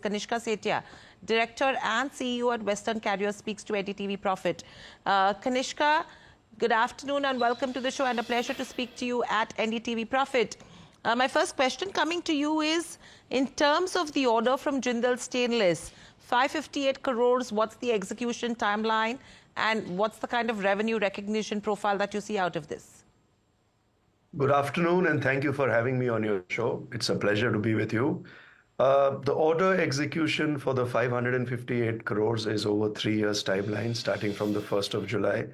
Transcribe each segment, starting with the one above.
Kanishka Setia, Director and CEO at Western Carrier, speaks to NDTV Profit. Kanishka, good afternoon and welcome to the show, and a pleasure to speak to you at NDTV Profit. My first question coming to you is, in terms of the order from Jindal Stainless, 558 crores, what's the execution timeline and what's the kind of revenue recognition profile that you see out of this? Good afternoon, and thank you for having me on your show. It's a pleasure to be with you. The order execution for the 558 crores is over 3 years timeline, starting from the 1st of July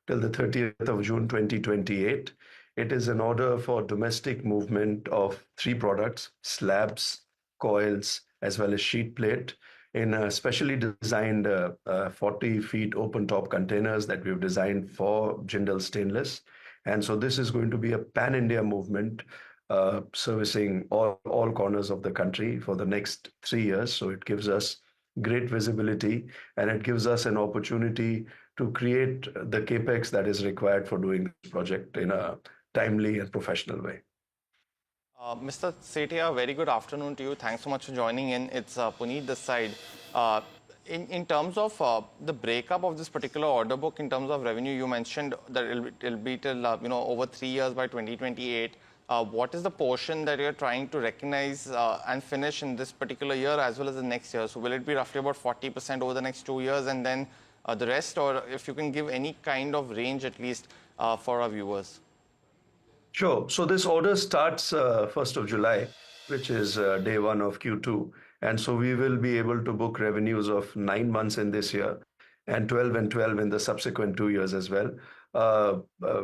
till the 30th of June 2028. It is an order for domestic movement of three products: slabs, coils, as well as sheet plate, in specially designed 40 feet open top containers that we've designed for Jindal Stainless. And so this is going to be a pan-India movement servicing all corners of the country for the next 3 years. So it gives us great visibility, and it gives us an opportunity to create the capex that is required for doing this project in a timely and professional way. Mr. Setia, very good afternoon to you. Thanks so much for joining in. It's Puneet this side. In terms of the breakup of this particular order book, in terms of revenue, you mentioned that it'll be till over 3 years by 2028. What is the portion that you're trying to recognize and finish in this particular year as well as the next year? So will it be roughly about 40% over the next 2 years and then the rest, or if you can give any kind of range at least for our viewers? Sure. So this order starts 1st of July, which is day one of Q2. And so we will be able to book revenues of 9 months in this year and 12 and 12 in the subsequent 2 years as well.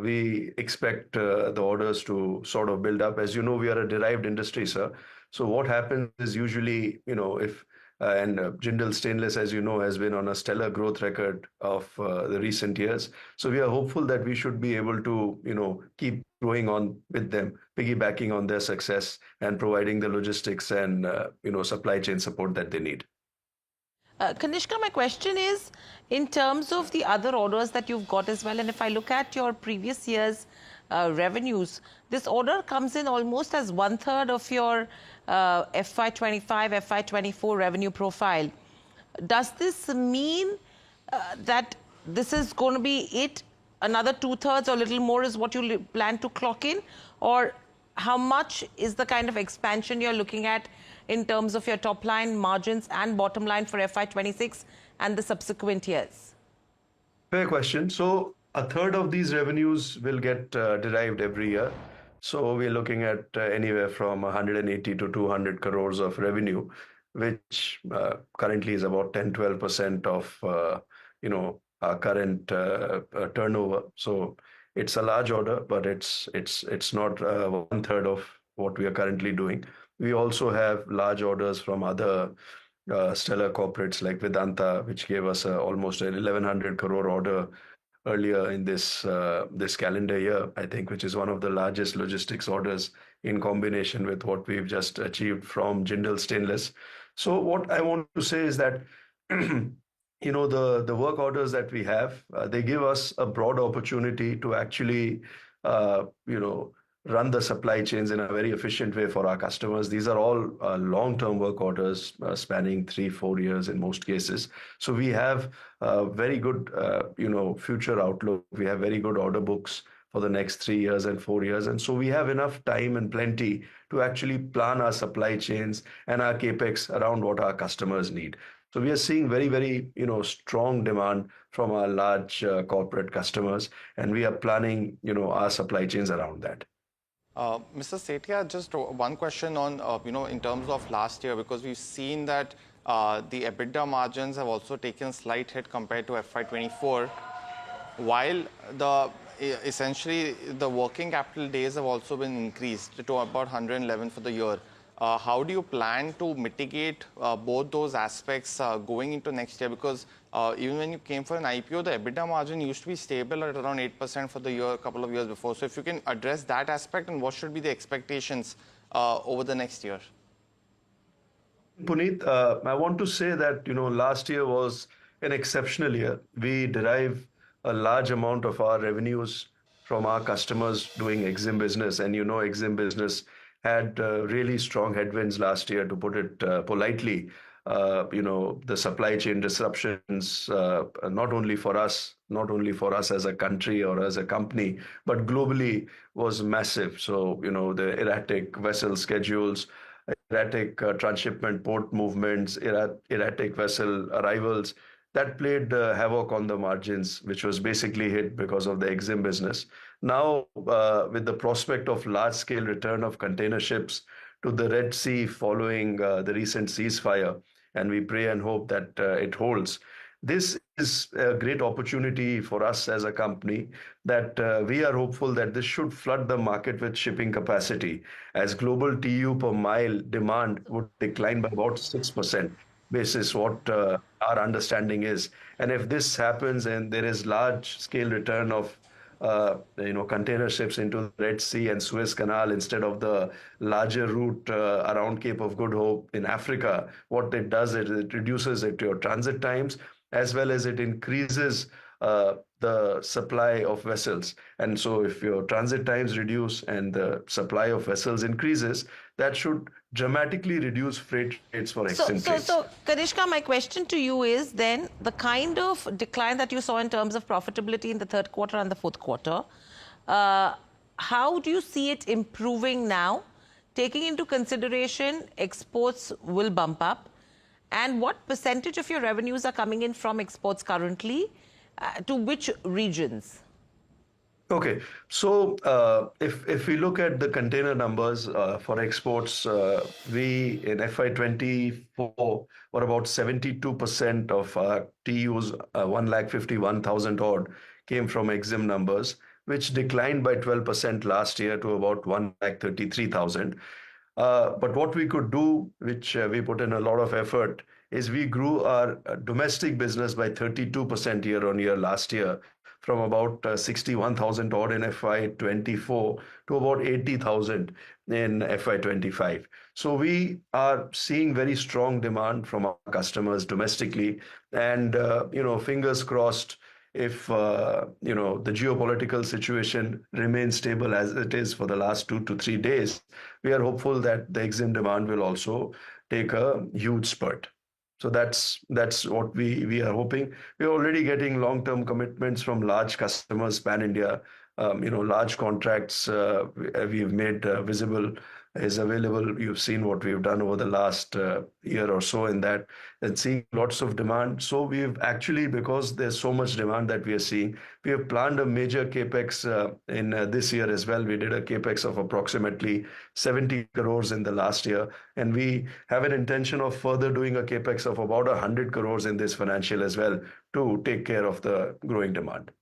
We expect the orders to sort of build up. As you know, we are a derived industry, sir. So what happens is usually, if and Jindal Stainless, as you know, has been on a stellar growth record of the recent years. So we are hopeful that we should be able to, keep growing on with them, piggybacking on their success and providing the logistics and, supply chain support that they need. Kanishka, my question is, in terms of the other orders that you've got as well, and if I look at your previous year's revenues, this order comes in almost as 1/3 of your FY25, FY24 revenue profile. Does this mean that this is going to be it? Another 2/3 or a little more is what you plan to clock in? Or how much is the kind of expansion you're looking at in terms of your top line margins and bottom line for FY26 and the subsequent years? Fair question. So a third of these revenues will get derived every year. So we're looking at anywhere from 180 to 200 crores of revenue, which currently is about 10-12% of our current turnover. So it's a large order, but it's not 1/3 of what we are currently doing. We also have large orders from other stellar corporates like Vedanta, which gave us almost an 1,100 crore order earlier in this calendar year, I think, which is one of the largest logistics orders in combination with what we've just achieved from Jindal Stainless. So what I want to say is that the work orders that we have, they give us a broad opportunity to actually, run the supply chains in a very efficient way for our customers. These are all long-term work orders spanning 3-4 years in most cases. So we have very good, future outlook. We have very good order books for the next 3 years and 4 years. And so we have enough time and plenty to actually plan our supply chains and our capex around what our customers need. So we are seeing very, very, strong demand from our large corporate customers, and we are planning, our supply chains around that. Mr. Setia, just one question on, in terms of last year, because we've seen that the EBITDA margins have also taken a slight hit compared to FY24, while essentially the working capital days have also been increased to about 111 for the year. How do you plan to mitigate both those aspects going into next year? Because even when you came for an IPO, the EBITDA margin used to be stable at around 8% for the year, a couple of years before. So if you can address that aspect, and what should be the expectations over the next year? Puneet, I want to say that, last year was an exceptional year. We derive a large amount of our revenues from our customers doing EXIM business. And EXIM business had really strong headwinds last year, to put it politely. the supply chain disruptions, not only for us, not only for us as a country or as a company, but globally was massive. So, the erratic vessel schedules, erratic transshipment port movements, erratic vessel arrivals, that played havoc on the margins, which was basically hit because of the EXIM business. Now, with the prospect of large-scale return of container ships to the Red Sea following the recent ceasefire, and we pray and hope that it holds. This is a great opportunity for us as a company that we are hopeful that this should flood the market with shipping capacity as global TEU per mile demand would decline by about 6% basis what our understanding is. And if this happens and there is large scale return of container ships into the Red Sea and Suez Canal instead of the larger route around Cape of Good Hope in Africa, what it does is it reduces your transit times as well as it increases the supply of vessels. And so if your transit times reduce and the supply of vessels increases, that should dramatically reduce freight rates for EXIM trades. So, Kanishka, my question to you is then the kind of decline that you saw in terms of profitability in the third quarter and the fourth quarter, how do you see it improving now, taking into consideration exports will bump up? And what percentage of your revenues are coming in from exports currently? To which regions? Okay, so if we look at the container numbers for exports, we in FY24 were about 72% of our TUs, 151,000 odd, came from EXIM numbers, which declined by 12% last year to about 133,000. But what we could do, which we put in a lot of effort, is we grew our domestic business by 32% year on year last year, from about 61,000 odd in FY24 to about 80,000 in FY25. So we are seeing very strong demand from our customers domestically, and fingers crossed. If the geopolitical situation remains stable as it is for the last 2 to 3 days, we are hopeful that the EXIM demand will also take a huge spurt. So that's what we are hoping. We're already getting long-term commitments from large customers, pan-India. Large contracts we've made visible is available. You've seen what we've done over the last year or so in that, and seeing lots of demand. So we've actually, because there's so much demand that we are seeing, we have planned a major capex in this year as well. We did a capex of approximately 70 crores in the last year, and we have an intention of further doing a capex of about 100 crores in this financial as well to take care of the growing demand.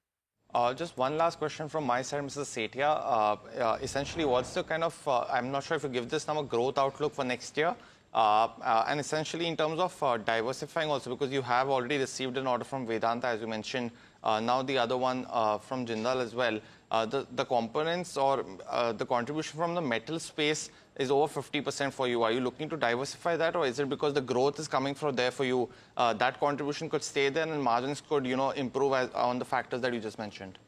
Just one last question from my side, Mr. Sethia. Essentially, what's the kind of, I'm not sure if you give this number, growth outlook for next year? And essentially, in terms of diversifying also, because you have already received an order from Vedanta, as you mentioned, now the other one from Jindal as well. The components or the contribution from the metal space is over 50% for you. Are you looking to diversify that, or is it because the growth is coming from there for you? That contribution could stay there and margins could, improve on the factors that you just mentioned?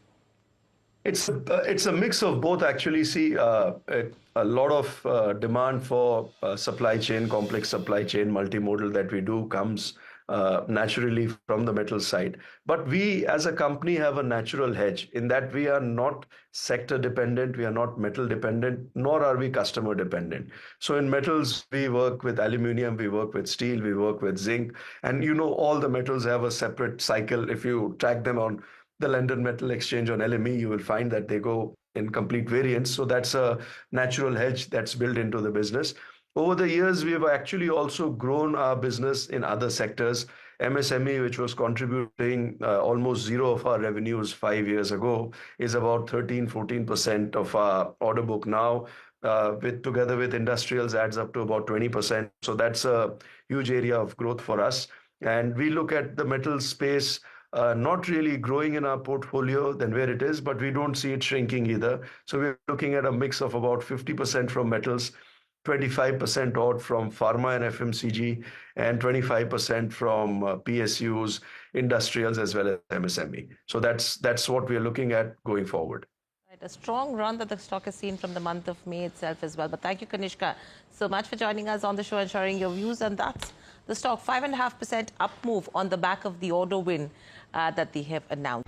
It's a mix of both, actually. See, a lot of demand for supply chain, complex supply chain, multimodal that we do comes naturally from the metal side. But we as a company have a natural hedge in that we are not sector dependent, we are not metal dependent, nor are we customer dependent. So in metals, we work with aluminium, we work with steel, we work with zinc, and all the metals have a separate cycle. If you track them on the London Metal Exchange on LME, you will find that they go in complete variance. So that's a natural hedge that's built into the business. Over the years, we have actually also grown our business in other sectors. MSME, which was contributing almost zero of our revenues 5 years ago, is about 13-14% of our order book now. Together with industrials, adds up to about 20%. So that's a huge area of growth for us. And we look at the metal space not really growing in our portfolio than where it is, but we don't see it shrinking either. So we're looking at a mix of about 50% from metals, 25% odd from pharma and FMCG, and 25% from PSUs, industrials, as well as MSME. So that's what we're looking at going forward. Right, a strong run that the stock has seen from the month of May itself as well. But thank you, Kanishka, so much for joining us on the show and sharing your views. And that's The stock 5.5% up move on the back of the order win that they have announced.